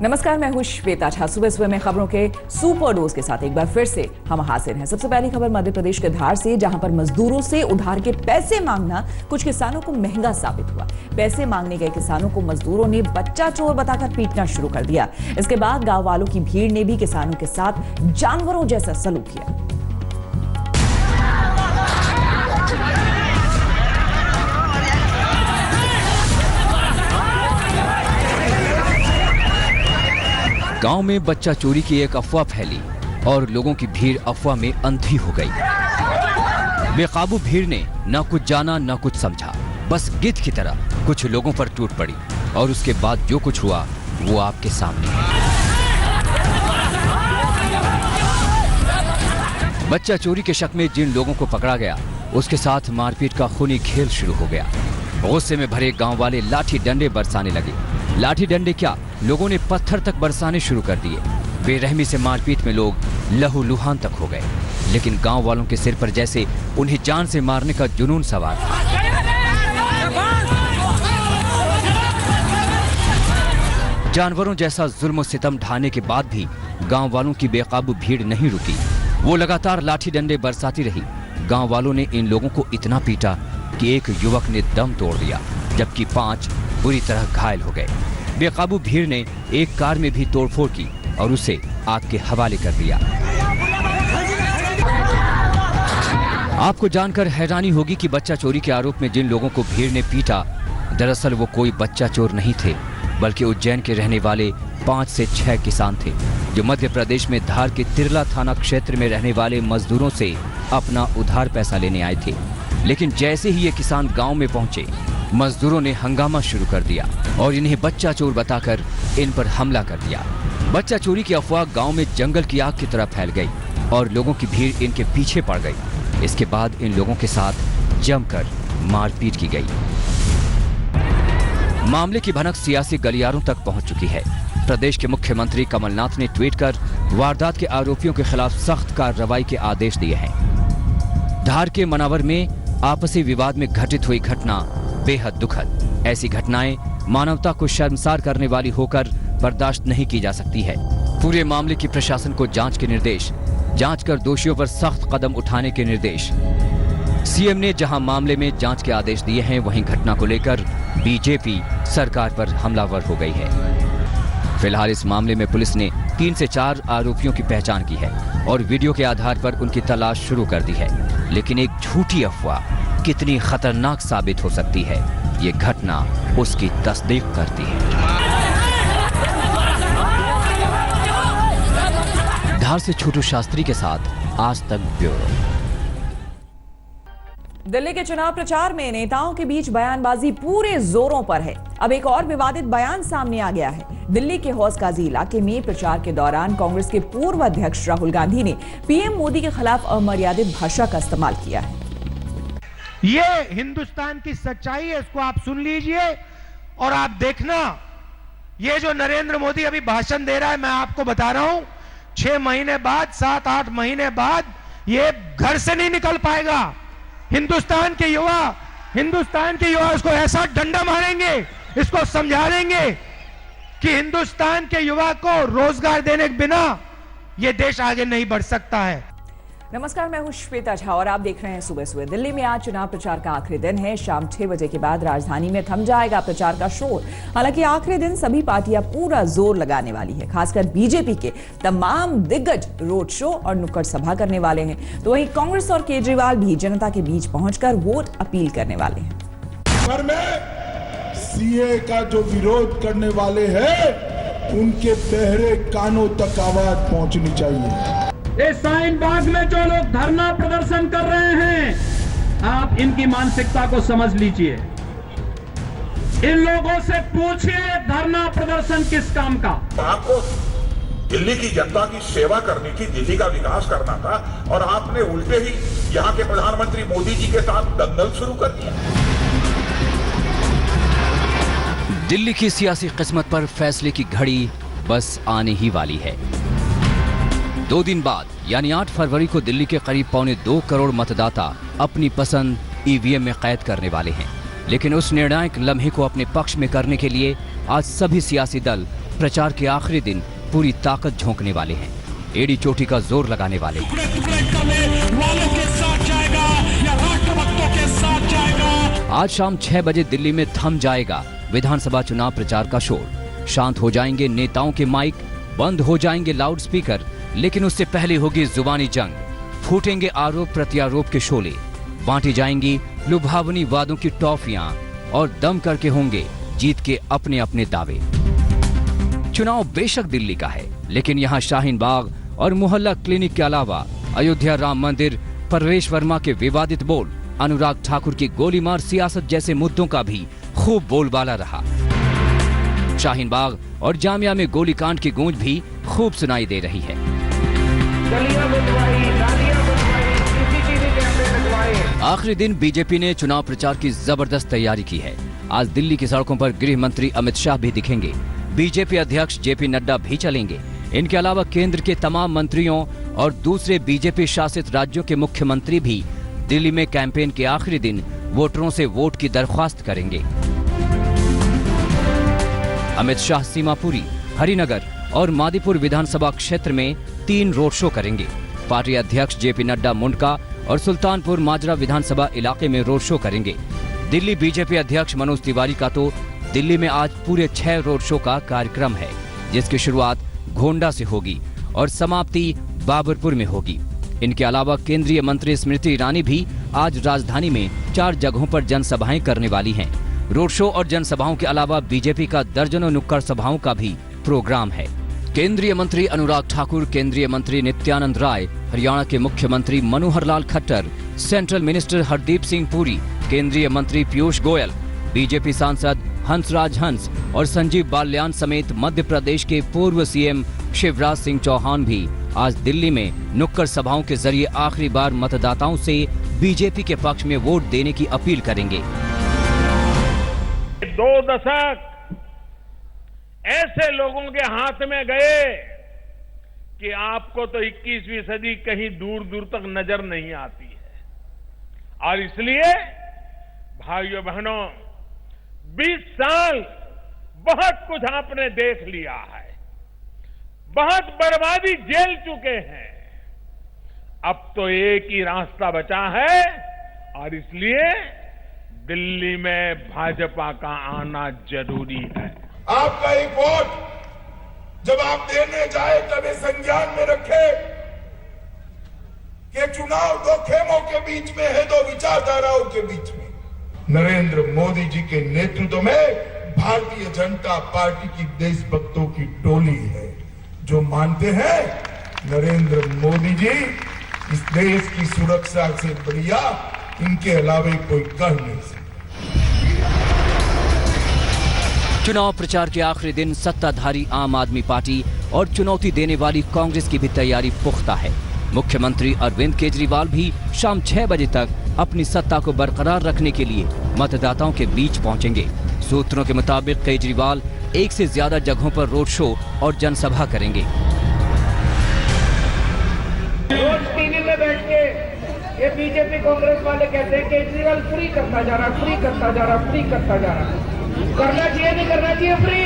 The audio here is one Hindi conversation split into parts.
नमस्कार, मैं हूं श्वेता झा। सुबह में खबरों के सुपर डोज के साथ एक बार फिर से हम हाजिर हैं। सबसे पहली खबर मध्य प्रदेश के धार से, जहां पर मजदूरों से उधार के पैसे मांगना कुछ किसानों को महंगा साबित हुआ। पैसे मांगने गए किसानों को मजदूरों ने बच्चा चोर बताकर पीटना शुरू कर दिया। इसके बाद गांव वालों की भीड़ ने भी किसानों के साथ जानवरों जैसा सलूक किया। गांव में बच्चा चोरी की एक अफवाह फैली और लोगों की भीड़ अफवाह में अंधी हो गई। बेकाबू भीड़ ने न कुछ जाना न कुछ समझा, बस गिद्ध की तरह कुछ लोगों पर टूट पड़ी और उसके बाद जो कुछ हुआ वो आपके सामने है। बच्चा चोरी के शक में जिन लोगों को पकड़ा गया, उसके साथ मारपीट का खूनी खेल शुरू हो गया। गुस्से में भरे गांव वाले लाठी डंडे बरसाने लगे। लाठी डंडे क्या, लोगों ने पत्थर तक बरसाने शुरू कर दिए। बेरहमी से मारपीट में लोग लहूलुहान तक हो गए, लेकिन गांव वालों के सिर पर जैसे उन्हें जान से मारने का जुनून सवार था। जानवरों जैसा जुल्म और सितम ढाने के बाद भी गांव वालों की बेकाबू भीड़ नहीं रुकी। वो लगातार लाठी डंडे बरसाती रही। गांव वालों ने इन लोगों को इतना पीटा कि एक युवक ने दम तोड़ दिया, जबकि 5 बुरी तरह घायल हो गए। बेकाबू भीड़ ने एक कार में भी तोड़फोड़ की और उसे आग के हवाले कर दिया। आपको जानकर हैरानी होगी कि बच्चा चोरी के आरोप में जिन लोगों को भीड़ ने पीटा, दरअसल वो कोई बच्चा चोर नहीं थे, बल्कि उज्जैन के रहने वाले 5 से 6 किसान थे, जो मध्य प्रदेश में धार के तिरला थाना क्षेत्र में रहने वाले मजदूरों से अपना उधार पैसा लेने आए थे। लेकिन जैसे ही ये किसान गांव में पहुंचे, मजदूरों ने हंगामा शुरू कर दिया और इन्हें बच्चा चोर बताकर इन पर हमला कर दिया। बच्चा चोरी की अफवाह गांव में जंगल की आग की तरह फैल गई और लोगों की भीड़ इनके पीछे पड़ गई। इसके बाद इन लोगों के साथ जमकर मारपीट की गई। मामले की भनक सियासी गलियारों तक पहुंच चुकी है। प्रदेश के मुख्यमंत्री कमलनाथ ने ट्वीट कर वारदात के आरोपियों के खिलाफ सख्त कार्रवाई के आदेश दिए हैं। धार के मनावर में आपसी विवाद में घटित हुई घटना बेहद दुखद। ऐसी घटनाएं मानवता को शर्मसार करने वाली होकर बर्दाश्त नहीं की जा सकती है। पूरे मामले की प्रशासन को जांच के निर्देश, जांच कर दोषियों पर सख्त कदम उठाने के निर्देश। सीएम ने जहां मामले में जांच के आदेश दिए हैं, वहीं घटना को लेकर बीजेपी सरकार पर हमलावर हो गई है। फिलहाल इस मामले में पुलिस ने 3 से 4 आरोपियों की पहचान की है और वीडियो के आधार पर उनकी तलाश शुरू कर दी है। लेकिन एक झूठी अफवाह कितनी खतरनाक साबित हो सकती है, ये घटना उसकी तस्दीक करती है। धार से छोटू शास्त्री के साथ आज तक ब्यूरो। दिल्ली के चुनाव प्रचार में नेताओं के बीच बयानबाजी पूरे जोरों पर है। अब एक और विवादित बयान सामने आ गया है। दिल्ली के हौस काजी इलाके में प्रचार के दौरान कांग्रेस के पूर्व अध्यक्ष राहुल गांधी ने पीएम मोदी के खिलाफ अमर्यादित भाषा का इस्तेमाल किया है। ये हिंदुस्तान की सच्चाई है, इसको आप सुन लीजिए और आप देखना। ये जो नरेंद्र मोदी अभी भाषण दे रहा है, मैं आपको बता रहा हूं, 6 महीने बाद, 7-8 महीने बाद ये घर से नहीं निकल पाएगा। हिंदुस्तान के युवा इसको ऐसा डंडा मारेंगे, इसको समझा देंगे कि हिंदुस्तान के युवा को रोजगार देने के बिना ये देश आगे नहीं बढ़ सकता है। नमस्कार, मैं हूं श्वेता झा और आप देख रहे हैं सुबह। दिल्ली में आज चुनाव प्रचार का आखिरी दिन है। शाम 6 बजे के बाद राजधानी में थम जाएगा प्रचार का शोर। हालांकि आखिरी दिन सभी पार्टियां पूरा जोर लगाने वाली है। खासकर बीजेपी के तमाम दिग्गज रोड शो और नुक्कड़ सभा करने वाले हैं, तो वहीं कांग्रेस और केजरीवाल भी जनता के बीच पहुंचकर वोट अपील करने वाले हैं। घर में सीए का जो विरोध करने वाले हैं, उनके बहरे कानों तक आवाज पहुंचनी चाहिए। इस शाहीन बाग में जो लोग धरना प्रदर्शन कर रहे हैं, आप इनकी मानसिकता को समझ लीजिए। इन लोगों से पूछिए धरना प्रदर्शन किस काम का। आपको दिल्ली की जनता की सेवा करनी थी, दिल्ली का विकास करना था, और आपने उल्टे ही यहाँ के प्रधानमंत्री मोदी जी के साथ दंगल शुरू कर दिया। दिल्ली की सियासी किस्मत पर फैसले की घड़ी बस आने ही वाली है। 2 दिन बाद यानी 8 फरवरी को दिल्ली के करीब 1.25 करोड़ मतदाता अपनी पसंद ईवीएम में कैद करने वाले हैं। लेकिन उस निर्णायक लम्हे को अपने पक्ष में करने के लिए आज सभी सियासी दल प्रचार के आखिरी दिन पूरी ताकत झोंकने वाले हैं, एड़ी चोटी का जोर लगाने वाले हैं। आज शाम 6 बजे दिल्ली में थम जाएगा विधानसभा चुनाव प्रचार का शोर। शांत हो जाएंगे नेताओं के माइक, बंद हो जाएंगे लाउड स्पीकर, लेकिन उससे पहले होगी जुबानी जंग, फूटेंगे आरोप प्रत्यारोप के शोले, बांटी जाएंगी लुभावनी वादों की टॉफियां और दम करके होंगे जीत के अपने अपने दावे। चुनाव बेशक दिल्ली का है, लेकिन यहाँ शाहीन बाग और मोहल्ला क्लिनिक के अलावा अयोध्या राम मंदिर, परवेश वर्मा के विवादित बोल, अनुराग ठाकुर की गोलीमार सियासत जैसे मुद्दों का भी खूब बोलबाला रहा। शाहीन बाग और जामिया में गोलीकांड की गूंज भी खूब सुनाई दे रही है। आखिरी दिन बीजेपी ने चुनाव प्रचार की जबरदस्त तैयारी की है। आज दिल्ली की सड़कों पर गृह मंत्री अमित शाह भी दिखेंगे, बीजेपी अध्यक्ष जेपी नड्डा भी चलेंगे। इनके अलावा केंद्र के तमाम मंत्रियों और दूसरे बीजेपी शासित राज्यों के मुख्यमंत्री भी दिल्ली में कैंपेन के आखिरी दिन वोटरों से वोट की दरख्वास्त करेंगे। अमित शाह सीमापुरी, हरिनगर और मादीपुर विधानसभा क्षेत्र में 3 रोड शो करेंगे। पार्टी अध्यक्ष जेपी नड्डा मुंडका और सुल्तानपुर माजरा विधानसभा इलाके में रोड शो करेंगे। दिल्ली बीजेपी अध्यक्ष मनोज तिवारी का तो दिल्ली में आज पूरे 6 रोड शो का कार्यक्रम है, जिसकी शुरुआत घोंडा से होगी और समाप्ति बाबरपुर में होगी। इनके अलावा केंद्रीय मंत्री स्मृति ईरानी भी आज राजधानी में 4 जगहों पर जनसभाएं करने वाली हैं। रोड शो और जनसभाओं के अलावा बीजेपी का दर्जनों नुक्कड़ सभाओं का भी प्रोग्राम है। केंद्रीय मंत्री अनुराग ठाकुर, केंद्रीय मंत्री नित्यानंद राय, हरियाणा के मुख्यमंत्री मनोहर लाल खट्टर, सेंट्रल मिनिस्टर हरदीप सिंह पुरी, केंद्रीय मंत्री पीयूष गोयल, बीजेपी सांसद हंसराज हंस और संजीव बाल्यान समेत मध्य प्रदेश के पूर्व सीएम शिवराज सिंह चौहान भी आज दिल्ली में नुक्कड़ सभाओं के जरिए आखिरी बार मतदाताओं से बीजेपी के पक्ष में वोट देने की अपील करेंगे। 2 दशक ऐसे लोगों के हाथ में गए कि आपको तो 21वीं सदी कहीं दूर दूर तक नजर नहीं आती है। और इसलिए भाइयों बहनों, 20 साल बहुत कुछ आपने देख लिया है, बहुत बर्बादी झेल चुके हैं। अब तो एक ही रास्ता बचा है और इसलिए दिल्ली में भाजपा का आना जरूरी है। आपका एक वोट जब आप देने जाए तब ये संज्ञान में रखे कि चुनाव 2 खेमों के बीच में है, 2 विचारधाराओं के बीच में। नरेंद्र मोदी जी के नेतृत्व में भारतीय जनता पार्टी की देशभक्तों की टोली है, जो मानते हैं नरेंद्र मोदी जी इस देश की सुरक्षा से बढ़िया इनके अलावे कोई कर नहीं सकता। चुनाव प्रचार के आखिरी दिन सत्ताधारी आम आदमी पार्टी और चुनौती देने वाली कांग्रेस की भी तैयारी पुख्ता है। मुख्यमंत्री अरविंद केजरीवाल भी शाम 6 बजे तक अपनी सत्ता को बरकरार रखने के लिए मतदाताओं के बीच पहुंचेंगे। सूत्रों के मुताबिक केजरीवाल 1 से ज्यादा जगहों पर रोड शो और जनसभा करेंगे। रोज टीवी में बैठ के ये बीजेपी कांग्रेस वाले कहते हैं केजरीवाल फ्री करता जा रहा, फ्री करता जा रहा, फ्री करता जा रहा। करना चाहिए नहीं करना चाहिए फ्री?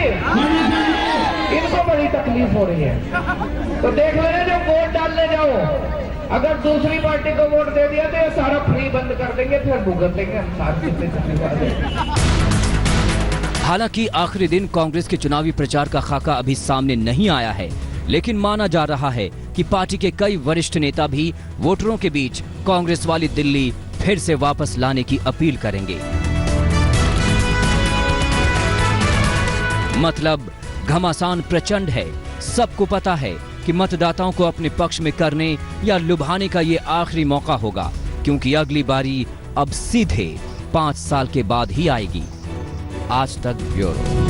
इनको बड़ी तकलीफ हो रही है। तो देख लेना, जब वोट डालने जाओ, अगर दूसरी पार्टी को वोट दे दिया तो ये सारा फ्री बंद कर देंगे, फिर भुगत देंगे हम सारे। हालांकि आखिरी दिन कांग्रेस के चुनावी प्रचार का खाका अभी सामने नहीं आया है, लेकिन माना जा रहा है कि पार्टी के कई वरिष्ठ नेता भी वोटरों के बीच कांग्रेस वाली दिल्ली फिर से वापस लाने की अपील करेंगे। मतलब घमासान प्रचंड है। सबको पता है कि मतदाताओं को अपने पक्ष में करने या लुभाने का ये आखिरी मौका होगा, क्योंकि अगली बारी अब सीधे 5 साल के बाद ही आएगी। आज तक ब्यूरो।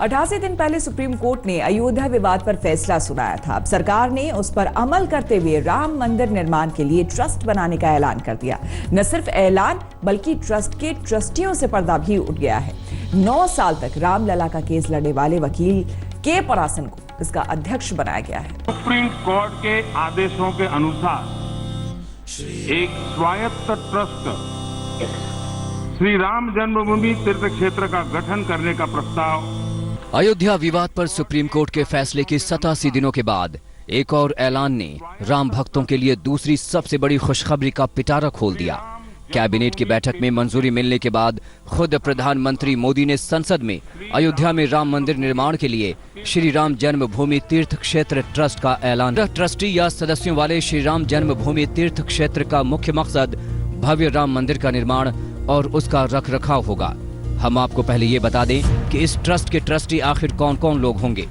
88 दिन पहले सुप्रीम कोर्ट ने अयोध्या विवाद पर फैसला सुनाया था। अब सरकार ने उस पर अमल करते हुए राम मंदिर निर्माण के लिए ट्रस्ट बनाने का ऐलान कर दिया। न सिर्फ ऐलान, बल्कि ट्रस्ट के ट्रस्टियों से पर्दा भी उठ गया है। 9 साल तक रामलला का केस लड़ने वाले वकील के परासन को इसका अध्यक्ष बनाया गया है। सुप्रीम कोर्ट के आदेशों के अनुसार एक स्वायत्त ट्रस्ट श्री राम जन्मभूमि तीर्थ क्षेत्र का गठन करने का प्रस्ताव। अयोध्या विवाद पर सुप्रीम कोर्ट के फैसले के 87 दिनों के बाद एक और ऐलान ने राम भक्तों के लिए दूसरी सबसे बड़ी खुशखबरी का पिटारा खोल दिया। कैबिनेट की बैठक में मंजूरी मिलने के बाद खुद प्रधानमंत्री मोदी ने संसद में अयोध्या में राम मंदिर निर्माण के लिए श्री राम जन्मभूमि तीर्थ क्षेत्र ट्रस्ट का ऐलान। ट्रस्टी या सदस्यों वाले श्री राम जन्मभूमि तीर्थ क्षेत्र का मुख्य मकसद भव्य राम मंदिर का निर्माण और उसका रखरखाव होगा। हम आपको पहले ये बता दें कि इस ट्रस्ट के ट्रस्टी आखिर कौन कौन लोग होंगे।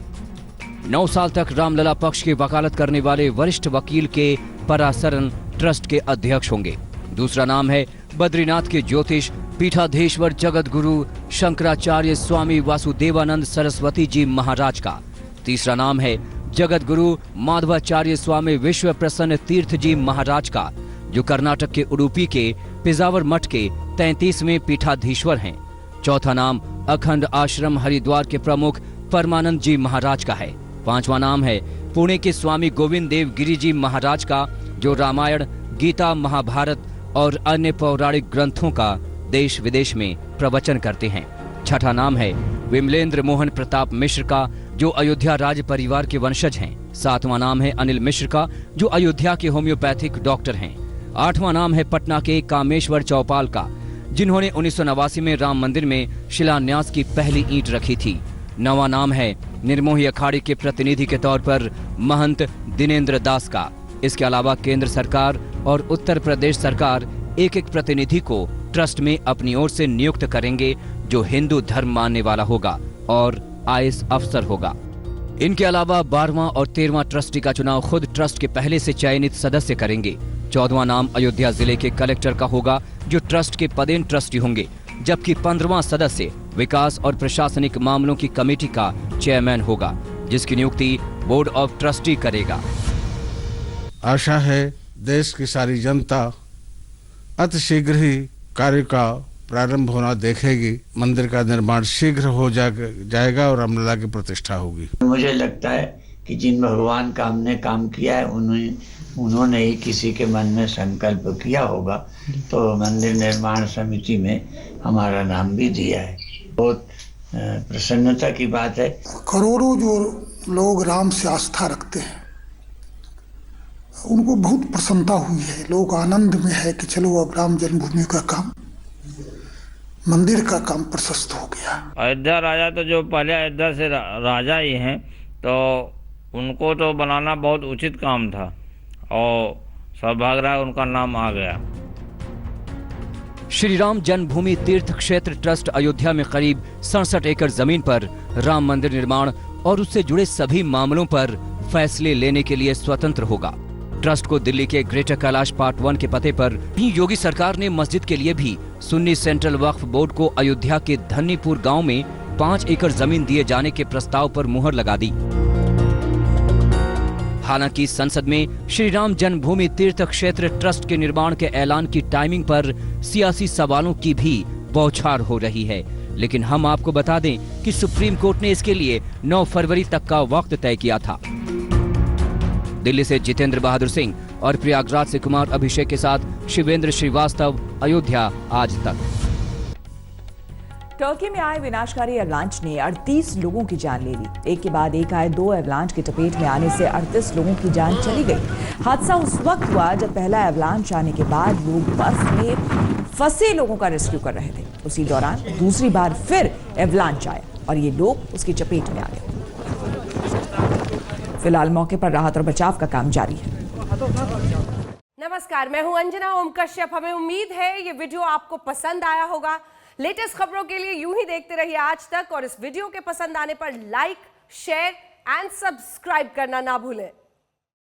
9 साल तक रामलला पक्ष की वकालत करने वाले वरिष्ठ वकील के पराशरन ट्रस्ट के अध्यक्ष होंगे। दूसरा नाम है बद्रीनाथ के ज्योतिष पीठाधीश्वर जगत गुरु शंकराचार्य स्वामी वासुदेवानंद सरस्वती जी महाराज का। तीसरा नाम है जगत गुरु माधवाचार्य स्वामी विश्व प्रसन्न तीर्थ जी महाराज का, जो कर्नाटक के उडुपी के पिजावर मठ के 33वें पीठाधीश्वर हैं। चौथा नाम अखंड आश्रम हरिद्वार के प्रमुख परमानंद जी महाराज का है। पांचवा नाम है पुणे के स्वामी गोविंद देव गिरी जी महाराज का, जो रामायण, गीता, महाभारत और अन्य पौराणिक ग्रंथों का देश विदेश में प्रवचन करते हैं। छठा नाम है विमलेंद्र मोहन प्रताप मिश्र का, जो अयोध्या राज परिवार के वंशज हैं। सातवां नाम है अनिल मिश्र का, जो अयोध्या के होम्योपैथिक डॉक्टर हैं। आठवां नाम है पटना के कामेश्वर चौपाल का, जिन्होंने 1989 में राम मंदिर में शिलान्यास की पहली ईंट रखी थी। नवां नाम है निर्मोही अखाड़े के प्रतिनिधि के तौर पर महंत दिनेंद्र दास का। इसके अलावा केंद्र सरकार और उत्तर प्रदेश सरकार एक एक प्रतिनिधि को ट्रस्ट में अपनी ओर से नियुक्त करेंगे, जो हिंदू धर्म मानने वाला होगा और आईएएस अफसर होगा। इनके अलावा 12वां और 13वां ट्रस्टी का चुनाव खुद ट्रस्ट के पहले से चयनित सदस्य करेंगे। 14वां नाम अयोध्या जिले के कलेक्टर का होगा, जो ट्रस्ट के पदेन ट्रस्टी होंगे, जबकि 15वां सदस्य विकास और प्रशासनिक मामलों की कमेटी का चेयरमैन होगा, जिसकी नियुक्ति बोर्ड ऑफ ट्रस्टी करेगा। आशा है देश की सारी जनता अतिशीघ्र ही कार्य का प्रारंभ होना देखेगी। मंदिर का निर्माण शीघ्र हो जाएगा और रामलला की प्रतिष्ठा होगी। मुझे लगता है कि जिन भगवान का हमने काम किया है उन्होंने ही किसी के मन में संकल्प किया होगा, तो मंदिर निर्माण समिति में हमारा नाम भी दिया है। बहुत प्रसन्नता की बात है। करोड़ों जो लोग राम से आस्था रखते हैं, उनको बहुत प्रसन्नता हुई है। लोग आनंद में है कि चलो अब राम जन्मभूमि का काम, मंदिर का काम प्रशस्त हो गया। अयोध्या राजा तो जो पहले अयोध्या से राजा ही हैं, तो उनको तो बनाना बहुत उचित काम था और सौभाग्य रहा उनका नाम आ गया। श्री राम जन्मभूमि तीर्थ क्षेत्र ट्रस्ट अयोध्या में करीब 67 एकड़ जमीन पर राम मंदिर निर्माण और उससे जुड़े सभी मामलों पर फैसले लेने के लिए स्वतंत्र होगा। ट्रस्ट को दिल्ली के ग्रेटर कैलाश पार्ट 1 के पते पर ही योगी सरकार ने मस्जिद के लिए भी सुन्नी सेंट्रल वक्फ बोर्ड को अयोध्या के धन्नीपुर गांव में 5 एकड़ जमीन दिए जाने के प्रस्ताव पर मुहर लगा दी। हालांकि संसद में श्री राम जन्मभूमि तीर्थ क्षेत्र ट्रस्ट के निर्माण के ऐलान की टाइमिंग पर सियासी सवालों की भी बौछार हो रही है, लेकिन हम आपको बता दें कि सुप्रीम कोर्ट ने इसके लिए 9 फरवरी तक का वक्त तय किया था। दिल्ली से जितेंद्र बहादुर सिंह और प्रयागराज से कुमार अभिषेक के साथ शिवेंद्र श्रीवास्तव, अयोध्या आज तक। टर्की में आए विनाशकारी एवलांच ने 38 लोगों की जान ले ली। एक के बाद एक आए 2 एवलांच की चपेट में आने से 38 लोगों की जान चली गई। हादसा उस वक्त हुआ जब पहला एवलांच आने के बाद लोग बस में फंसे लोगों का रेस्क्यू कर रहे थे। उसी दौरान दूसरी बार फिर एवलांच आया और ये लोग उसकी चपेट में आ गए। फिलहाल मौके पर राहत और बचाव का काम जारी है। नमस्कार, मैं हूं अंजना ओम कश्यप। हमें उम्मीद है ये वीडियो आपको पसंद आया होगा। लेटेस्ट खबरों के लिए यूं ही देखते रहिए आज तक और इस वीडियो के पसंद आने पर लाइक, शेयर एंड सब्सक्राइब करना ना भूलें।